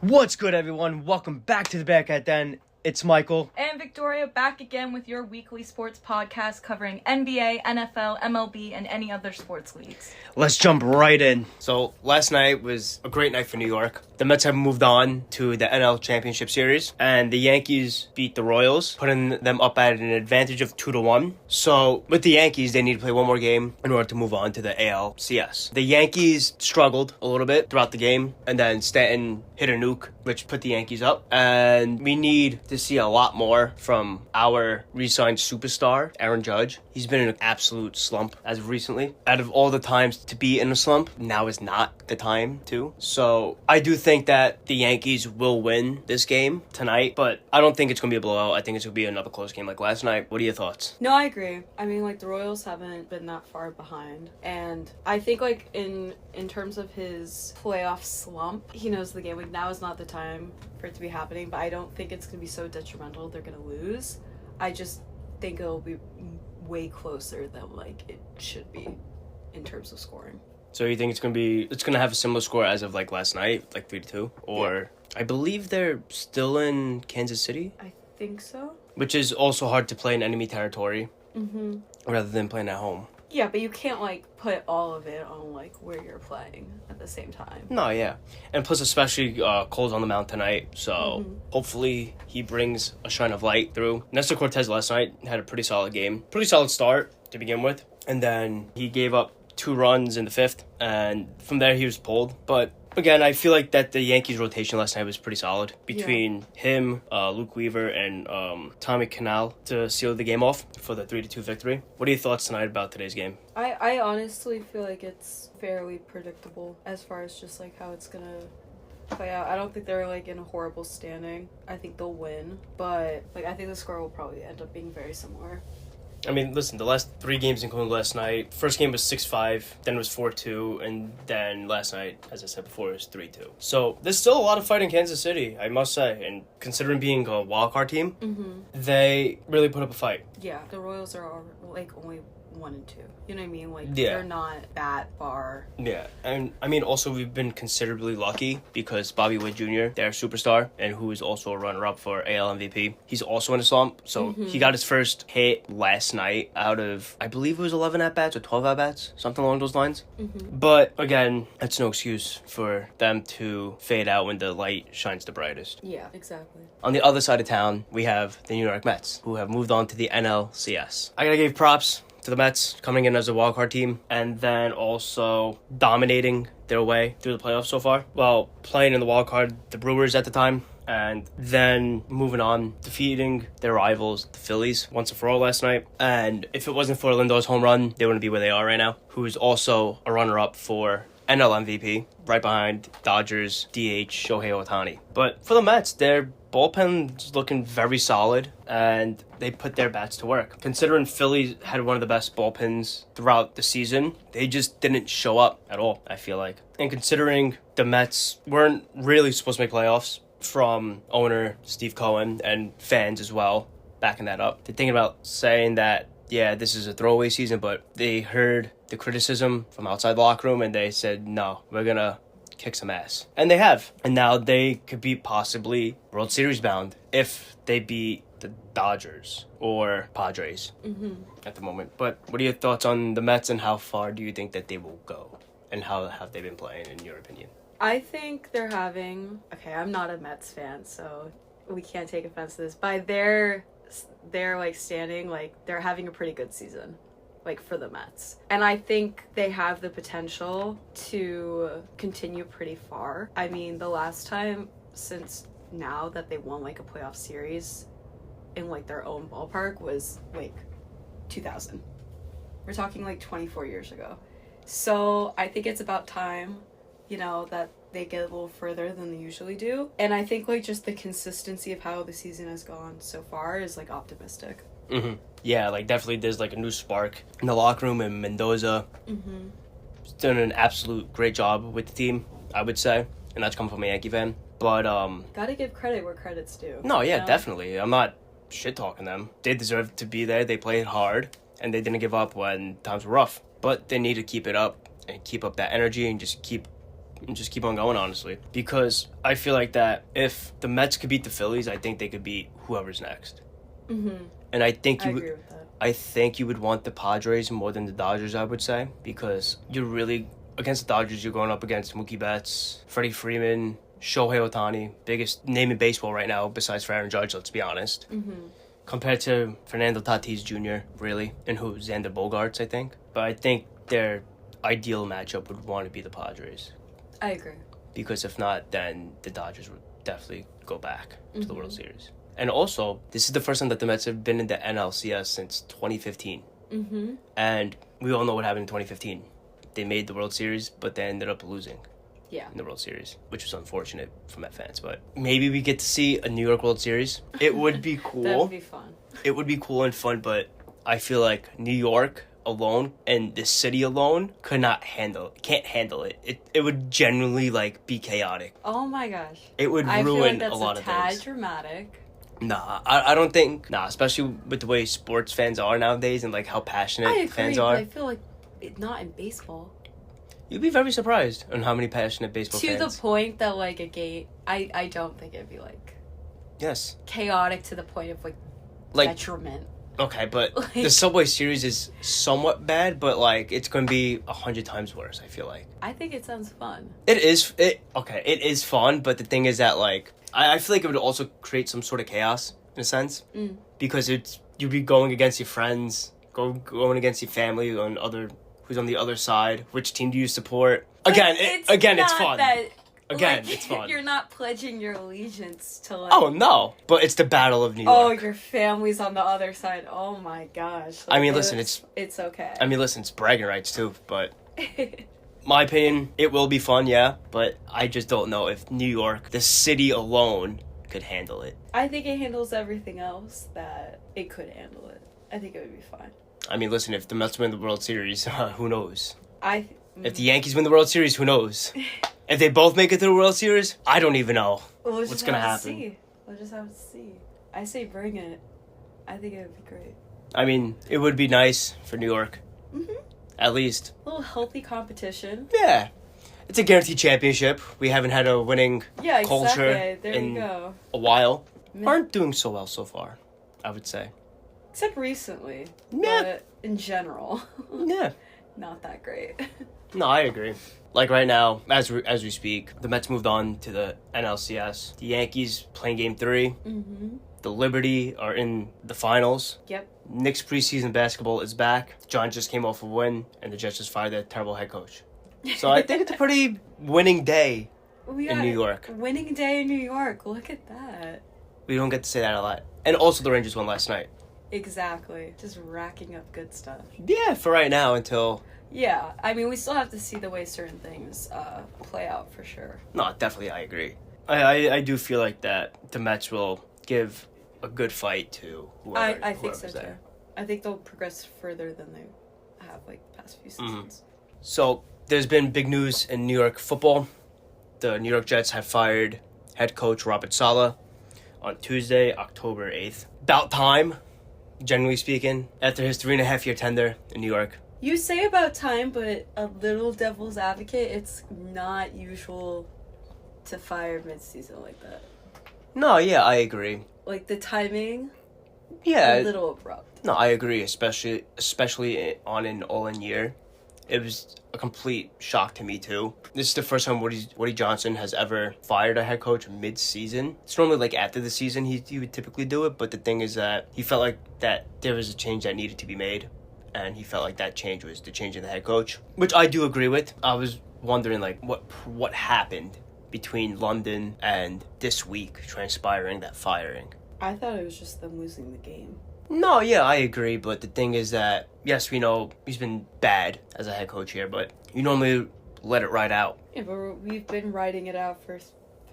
What's good, everyone? Welcome back to the Bearcat Den. It's Michael. And Victoria, back again with your weekly sports podcast covering NBA, NFL, MLB, and any other sports leagues. Let's jump right in. So, last night was a great night for New York. The Mets have moved on to the NL Championship Series, and the Yankees beat the Royals, putting them up at an advantage of 2-1. So, with the Yankees, they need to play one more game in order to move on to the ALCS. The Yankees struggled a little bit throughout the game, and then Stanton hit a nuke, which put the Yankees up. And we need to see a lot more from our re-signed superstar, Aaron Judge. He's been in an absolute slump as of recently. Out of all the times to be in a slump, now is not the time to. So I do think that the Yankees will win this game tonight, but I don't think it's going to be a blowout. I think it's going to be another close game like last night. What are your thoughts? No, I agree. I mean, the Royals haven't been that far behind. And I think, in terms of his playoff slump, he knows the game. Now is not the time for it to be happening, but I don't think it's going to be so detrimental they're going to lose. I just think it'll be way closer than it should be in terms of scoring. So you think it's gonna have a similar score as of last night, 3-2? Or yeah. I believe they're still in Kansas City? I think so. Which is also hard to play in enemy territory rather than playing at home. Yeah, but you can't put all of it on where you're playing at the same time. No, yeah. And plus especially Cole's on the mound tonight, so hopefully he brings a shine of light through. Nestor Cortez last night had a pretty solid game. Pretty solid start to begin with. And then he gave up 2 runs in the 5th, and from there he was pulled. But again, I feel like that the Yankees rotation last night was pretty solid between him, Luke Weaver, and Tommy Canal to seal the game off for the 3-2 victory. What are your thoughts tonight about today's game? I honestly feel like it's fairly predictable as far as just how it's gonna play out. I don't think they're in a horrible standing. I think they'll win, but I think the score will probably end up being very similar. I mean, listen, the last 3 games, including last night, first game was 6-5, then it was 4-2, and then last night, as I said before, it was 3-2. So there's still a lot of fight in Kansas City, I must say. And considering being a wildcard team, they really put up a fight. Yeah, the Royals are only 1 and 2. You know what I mean? Yeah. They're not that far. Yeah, and I mean, also we've been considerably lucky because Bobby Witt Jr., their superstar, and who is also a runner-up for AL MVP, he's also in a slump. So he got his first hit last night out of, I believe it was 11 at-bats or 12 at-bats, something along those lines. But again, that's no excuse for them to fade out when the light shines the brightest. Yeah, exactly. On the other side of town, we have the New York Mets, who have moved on to the NLCS. I gotta give props to the Mets coming in as a wildcard team and then also dominating their way through the playoffs so far. Well, playing in the wildcard, the Brewers at the time, and then moving on, defeating their rivals, the Phillies, once and for all last night. And if it wasn't for Lindor's home run, they wouldn't be where they are right now, who is also a runner-up for NL MVP, right behind Dodgers DH Shohei Ohtani. But for the Mets, their bullpen's looking very solid, and they put their bats to work. Considering Philly had one of the best bullpens throughout the season, they just didn't show up at all, I feel like. And considering the Mets weren't really supposed to make playoffs, from owner Steve Cohen and fans as well, backing that up, they're thinking about saying that, yeah, this is a throwaway season, but they heard the criticism from outside the locker room and they said, no, we're gonna kick some ass. And they have. And now they could be possibly World Series bound if they beat the Dodgers or Padres at the moment. But what are your thoughts on the Mets and how far do you think that they will go? And how have they been playing, in your opinion? I think they're having... Okay, I'm not a Mets fan, so we can't take offense to this. By their standing, they're having a pretty good season. For the Mets. And I think they have the potential to continue pretty far. I mean, the last time since now that they won a playoff series in their own ballpark was 2000. We're talking 24 years ago. So I think it's about time, that they get a little further than they usually do. And I think just the consistency of how the season has gone so far is optimistic. Yeah, definitely there's a new spark in the locker room, and Mendoza has done an absolute great job with the team, I would say, and that's coming from a Yankee fan. But gotta give credit where credit's due. No, yeah, definitely. I'm not shit talking them. They deserve to be there. They played hard and they didn't give up when times were rough. But they need to keep it up and keep up that energy and just keep and just keep on going, honestly. Because I feel like that if the Mets could beat the Phillies, I think they could beat whoever's next. Mm-hmm. And I think I agree with that. I think you would want the Padres more than the Dodgers, I would say, because you're really against the Dodgers. You're going up against Mookie Betts, Freddie Freeman, Shohei Ohtani, biggest name in baseball right now besides Aaron Judge. Let's be honest. Mm-hmm. Compared to Fernando Tatis Jr., really, and Xander Bogaerts, I think. But I think their ideal matchup would want to be the Padres. I agree. Because if not, then the Dodgers would definitely go back to the World Series. And also, this is the first time that the Mets have been in the NLCS since 2015. Mm-hmm. And we all know what happened in 2015. They made the World Series, but they ended up losing. Yeah. In the World Series, which was unfortunate for Met fans. But maybe we get to see a New York World Series. It would be cool. That would be fun. It would be cool and fun, but I feel like New York alone and the city alone can't handle it. It would genuinely be chaotic. Oh my gosh. It would I ruin feel like a lot that's of tad things. Dramatic. Nah, I don't think. Nah, especially with the way sports fans are nowadays and how passionate I agree, fans are. but I feel like not in baseball. You'd be very surprised on how many passionate baseball To fans. the point that a game, I don't think it'd be Yes. chaotic to the point of detriment. Okay, but the Subway Series is somewhat bad, but it's going to be 100 times worse, I feel like. I think it sounds fun. It is fun, but the thing is that I feel like it would also create some sort of chaos in a sense. Because you'd be going against your friends, going against your family who's on the other side. Which team do you support? Again, it's fun. It's fun. You're not pledging your allegiance to Oh no, but it's the Battle of New York. Oh, your family's on the other side. Oh my gosh. I mean, listen, it's okay. I mean, listen, it's bragging rights too, but my opinion, it will be fun, yeah, but I just don't know if New York, the city alone, could handle it. I think it handles everything else that it could handle it. I think it would be fine. I mean, listen, if the Mets win the World Series, who knows? If the Yankees win the World Series, who knows? If they both make it to the World Series, I don't even know what's going to happen. We'll just have to see. I say bring it. I think it would be great. I mean, it would be nice for New York. Mm-hmm. At least. A little healthy competition. Yeah. It's a guaranteed championship. We haven't had a winning culture there in you go. a while. Aren't doing so well so far, I would say. Except recently. Yeah. But in general. Yeah. Not that great. No, I agree. Right now, as we speak, the Mets moved on to the NLCS. The Yankees playing Game 3. Mm-hmm. The Liberty are in the finals. Yep. Knicks preseason basketball is back. John just came off a win, and the Jets just fired their terrible head coach. So I think it's a pretty winning day in New York. Winning day in New York. Look at that. We don't get to say that a lot. And also the Rangers won last night. Exactly. Just racking up good stuff. Yeah, for right now until... Yeah, I mean, we still have to see the way certain things play out for sure. No, definitely, I agree. I do feel like that the Mets will give a good fight to whoever. I think so there. too. I think they'll progress further than they have the past few seasons. So there's been big news in New York football. The New York Jets have fired head coach Robert Saleh on Tuesday, October 8th. About time, generally speaking, after his 3.5-year tenure in New York. You say about time, but a little devil's advocate, it's not usual to fire mid-season like that. No, yeah, I agree. The timing, yeah, a little abrupt. No, I agree, especially on an all-in year. It was a complete shock to me, too. This is the first time Woody Johnson has ever fired a head coach mid-season. It's normally, after the season, he would typically do it, but the thing is that he felt like that there was a change that needed to be made. And he felt like that change was the change in the head coach, which I do agree with. I was wondering what happened between London and this week transpiring that firing. I thought it was just them losing the game. No, yeah, I agree, but the thing is that, yes, we know he's been bad as a head coach here, but you normally let it ride out. Yeah, but we've been riding it out for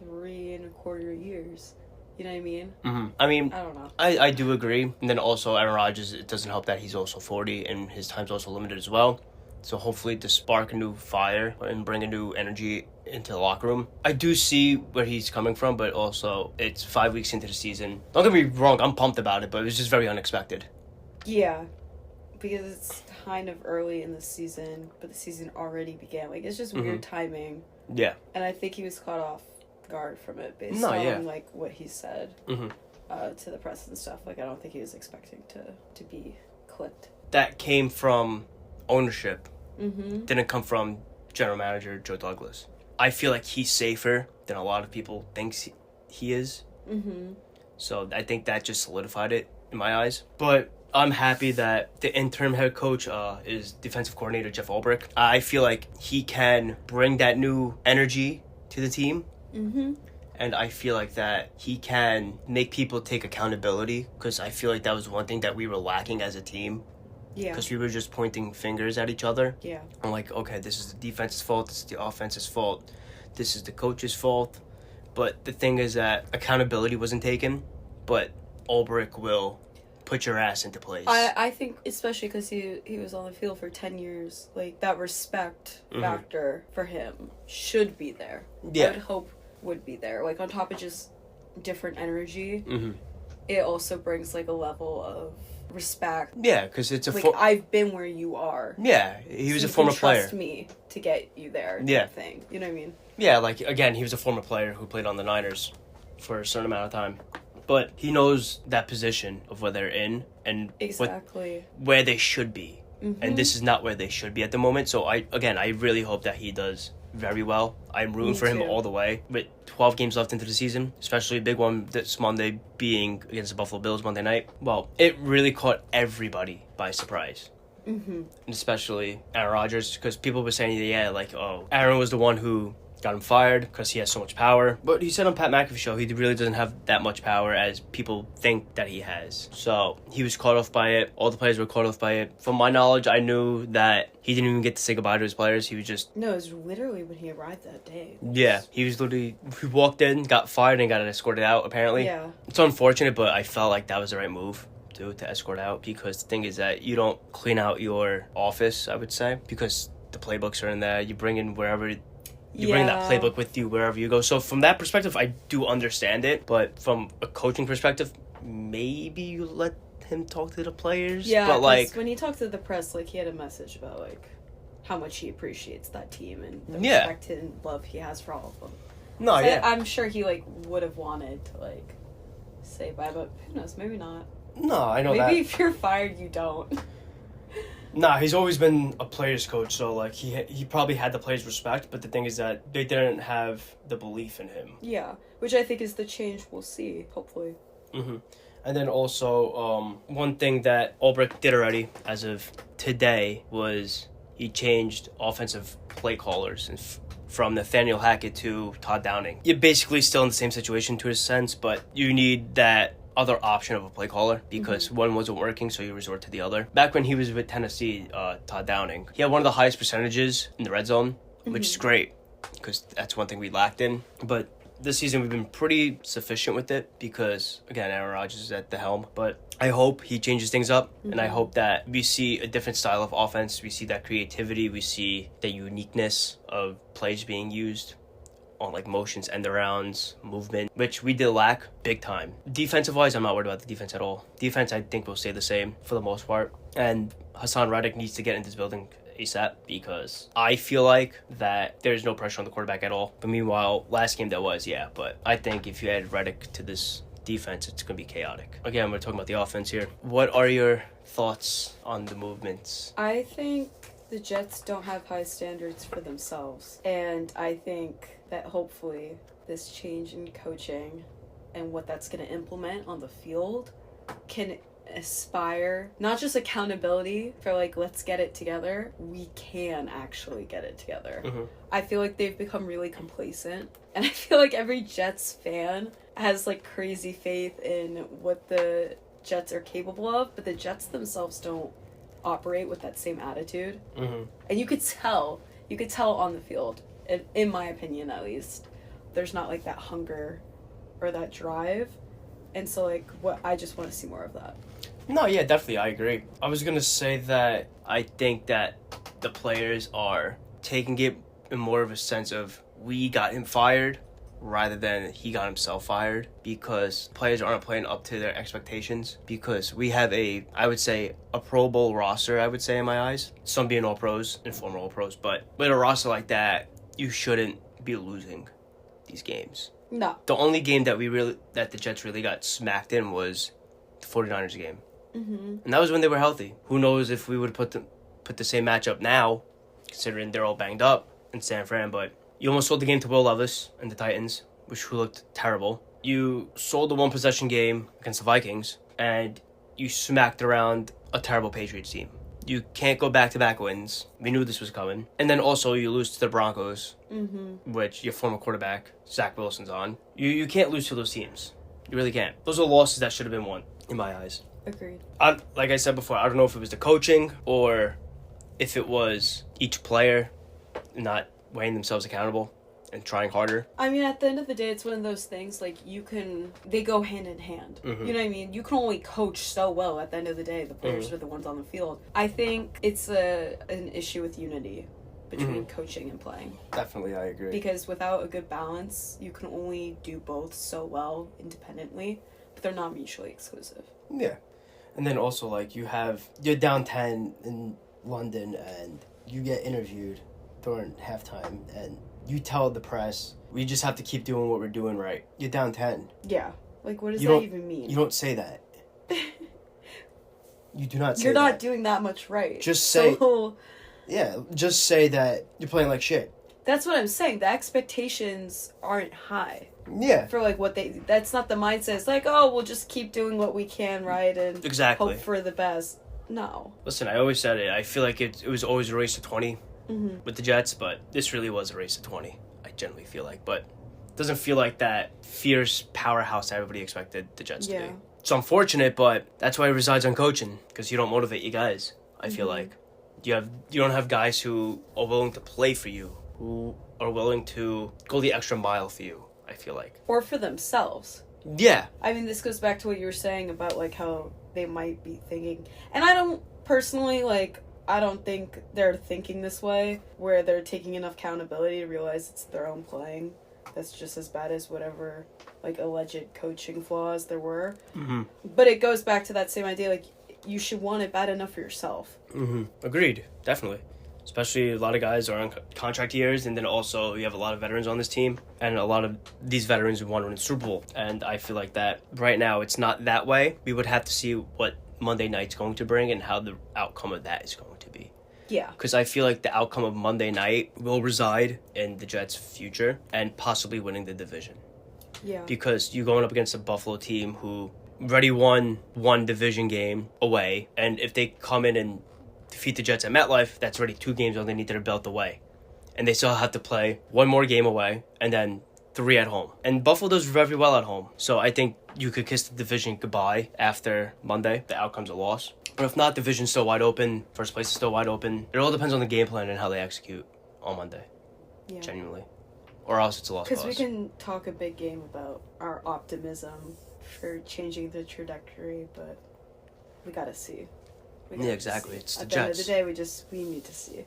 3.25 years. You know what I mean? Mm-hmm. I mean, I don't know. I do agree. And then also Aaron Rodgers, it doesn't help that he's also 40 and his time's also limited as well. So hopefully to spark a new fire and bring a new energy into the locker room. I do see where he's coming from, but also it's 5 weeks into the season. Don't get me wrong, I'm pumped about it, but it was just very unexpected. Yeah, because it's kind of early in the season, but the season already began. It's just weird timing. Yeah. And I think he was caught off guard from it based No, on yeah. like what he said Mm-hmm. To the press and stuff. Like I don't think he was expecting to be clipped. That came from ownership. Mm-hmm. Didn't come from general manager Joe Douglas. I feel like he's safer than a lot of people thinks he is. Mm-hmm. So I think that just solidified it in my eyes. But I'm happy that the interim head coach is defensive coordinator Jeff Ulbrich. I feel like he can bring that new energy to the team. Mm-hmm. And I feel like that he can make people take accountability, because I feel like that was one thing that we were lacking as a team. Yeah. Because we were just pointing fingers at each other. Yeah. I'm like, okay, this is the defense's fault, this is the offense's fault, this is the coach's fault. But the thing is that accountability wasn't taken, but Ulbrich will put your ass into place. I think especially because he was on the field for 10 years, like that respect factor for him should be there. Yeah. I would hope would be there. Like on top of just different energy, Mm-hmm. it also brings like a level of respect. Yeah, because it's a... Like I've been where you are. Yeah, he was so a former you can player. trust me to get you there. Yeah. Thing. You know what I mean? Yeah, like, again, he was a former player who played on the Niners for a certain amount of time. But he knows that position of where they're in and Exactly. where they should be. Mm-hmm. And this is not where they should be at the moment. So, I really hope that he does very well. I'm rooting for him all the way. With 12 games left into the season, especially a big one this Monday being against the Buffalo Bills Monday night. Well, it really caught everybody by surprise. Mm-hmm. And especially Aaron Rodgers, because people were saying, yeah, like, oh, Aaron was the one who got him fired because he has so much power. But he said on Pat McAfee's show he really doesn't have that much power as people think that he has. So he was caught off by it. All the players were caught off by it. From my knowledge, I knew that he didn't even get to say goodbye to his players. He was just... No, it was literally when he arrived that day. Yeah, he was literally... He walked in, got fired, and got escorted out, apparently. Yeah. It's unfortunate, but I felt like that was the right move to escort out, because the thing is that you don't clean out your office, I would say, because the playbooks are in there. You bring in wherever... You bring that playbook with you wherever you go. So from that perspective, I do understand it. But from a coaching perspective, maybe you let him talk to the players. Yeah, but like when he talked to the press, like he had a message about like how much he appreciates that team and the Yeah. respect and love he has for all of them. no, So yeah, I'm sure he like would have wanted to like say bye, but who knows? Maybe not. no, I know Maybe that. if you're fired, you don't. Nah, he's always been a player's coach, so like he probably had the players' respect. But the thing is that they didn't have the belief in him. Yeah, which I think is the change we'll see. Hopefully. Mm-hmm. And then also, one thing that Ulbrich did already, as of today, was he changed offensive play callers and from Nathaniel Hackett to Todd Downing. You're basically still in the same situation to a sense, but you need that other option of a play caller because one wasn't working, so you resort to the other. Back when he was with Tennessee, Todd Downing, he had one of the highest percentages in the red zone, which is great because that's one thing we lacked in. But this season we've been pretty sufficient with it because, again, Aaron Rodgers is at the helm. But I hope he changes things up, and I hope that we see a different style of offense. We see that creativity. We see the uniqueness of plays being used on like motions, end arounds, movement, which we did lack big time. Defensive-wise, I'm not worried about the defense at all. Defense, I think, will stay the same for the most part. And Hassan Reddick needs to get in this building ASAP because I feel like that there's no pressure on the quarterback at all. But meanwhile, last game there was, yeah. But I think if you add Reddick to this defense, it's going to be chaotic. Again, we're talking about the offense here. What are your thoughts on the movements? I think the Jets don't have high standards for themselves. And I think that hopefully this change in coaching and what that's going to implement on the field can aspire not just accountability for like let's get it together, we can actually get it together. I feel like they've become really complacent, and I feel like every Jets fan has like crazy faith in what the Jets are capable of, but the Jets themselves don't operate with that same attitude. And you could tell on the field, in my opinion at least, there's not like that hunger or that drive. And so like what I just want to see more of that. No, yeah, definitely, I agree. I was going to say that I think that the players are taking it in more of a sense of we got him fired rather than he got himself fired, because players aren't playing up to their expectations, because we have I would say, a Pro Bowl roster, I would say in my eyes. Some being all pros and former all pros, but with a roster like that, you shouldn't be losing these games. No. The only game that the Jets really got smacked in was the 49ers game. Mm-hmm. And that was when they were healthy. Who knows if we would put the same matchup now, considering they're all banged up in San Fran. But you almost sold the game to Will Levis and the Titans, who looked terrible. You sold the one-possession game against the Vikings, and you smacked around a terrible Patriots team. You can't go back-to-back wins. We knew this was coming. And then also you lose to the Broncos, which your former quarterback, Zach Wilson's on. You can't lose to those teams. You really can't. Those are losses that should have been won, in my eyes. Agreed. Like I said before, I don't know if it was the coaching or if it was each player not weighing themselves accountable and trying harder. I mean, at the end of the day, it's one of those things, like, they go hand in hand. Mm-hmm. You know what I mean? You can only coach so well at the end of the day. The players are the ones on the field. I think it's an issue with unity between coaching and playing. Definitely, I agree. Because without a good balance, you can only do both so well independently, but they're not mutually exclusive. Yeah. And then also, like, you're down 10 in London and you get interviewed during halftime and you tell the press, we just have to keep doing what we're doing right. You're down 10. Yeah. Like, what does that even mean? You don't say that. You do not say that. You're not doing that much right. Just say... So, yeah, just say that you're playing like shit. That's what I'm saying. The expectations aren't high. Yeah. For, like, that's not the mindset. It's like, oh, we'll just keep doing what we can, right? And exactly. Hope for the best. No. Listen, I always said it. I feel like it was always a race to 20 with the Jets, but this really was a race to 20, I generally feel like. But it doesn't feel like that fierce powerhouse that everybody expected the Jets to be. It's unfortunate, but that's why it resides on coaching, because you don't motivate you guys, I feel like. You don't have guys who are willing to play for you, who are willing to go the extra mile for you, I feel like. Or for themselves. Yeah. I mean, this goes back to what you were saying about, like, how they might be thinking. And I don't think they're thinking this way, where they're taking enough accountability to realize it's their own playing. That's just as bad as whatever, like, alleged coaching flaws there were. Mm-hmm. But it goes back to that same idea, like, you should want it bad enough for yourself. Mm-hmm. Agreed. Definitely. Especially a lot of guys are on contract years, and then also you have a lot of veterans on this team, and a lot of these veterans who want to win the Super Bowl. And I feel like that right now it's not that way. We would have to see what Monday night's going to bring and how the outcome of that is going to be. Yeah. Because I feel like the outcome of Monday night will reside in the Jets' future and possibly winning the division. Yeah. Because you're going up against a Buffalo team who already won one division game away, and if they come in and defeat the Jets at MetLife, that's already 2 games underneath their belt away. And they still have to play 1 more game away and then 3 at home. And Buffalo does very well at home. So I think you could kiss the division goodbye after Monday. The outcome's a loss. But if not, division's still wide open. First place is still wide open. It all depends on the game plan and how they execute on Monday. Yeah. Genuinely. Or else it's a loss. Because we can talk a big game about our optimism for changing the trajectory, but we gotta see. Yeah, exactly. It's the Jets. At the end of the day, we need to see.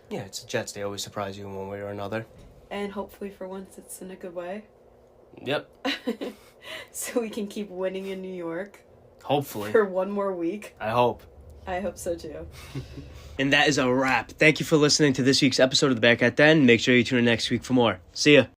Yeah, it's the Jets. They always surprise you in one way or another. And hopefully for once it's in a good way. Yep. So we can keep winning in New York. Hopefully. For 1 more week. I hope. I hope so too. And that is a wrap. Thank you for listening to this week's episode of the Bearcat Den. Make sure you tune in next week for more. See ya.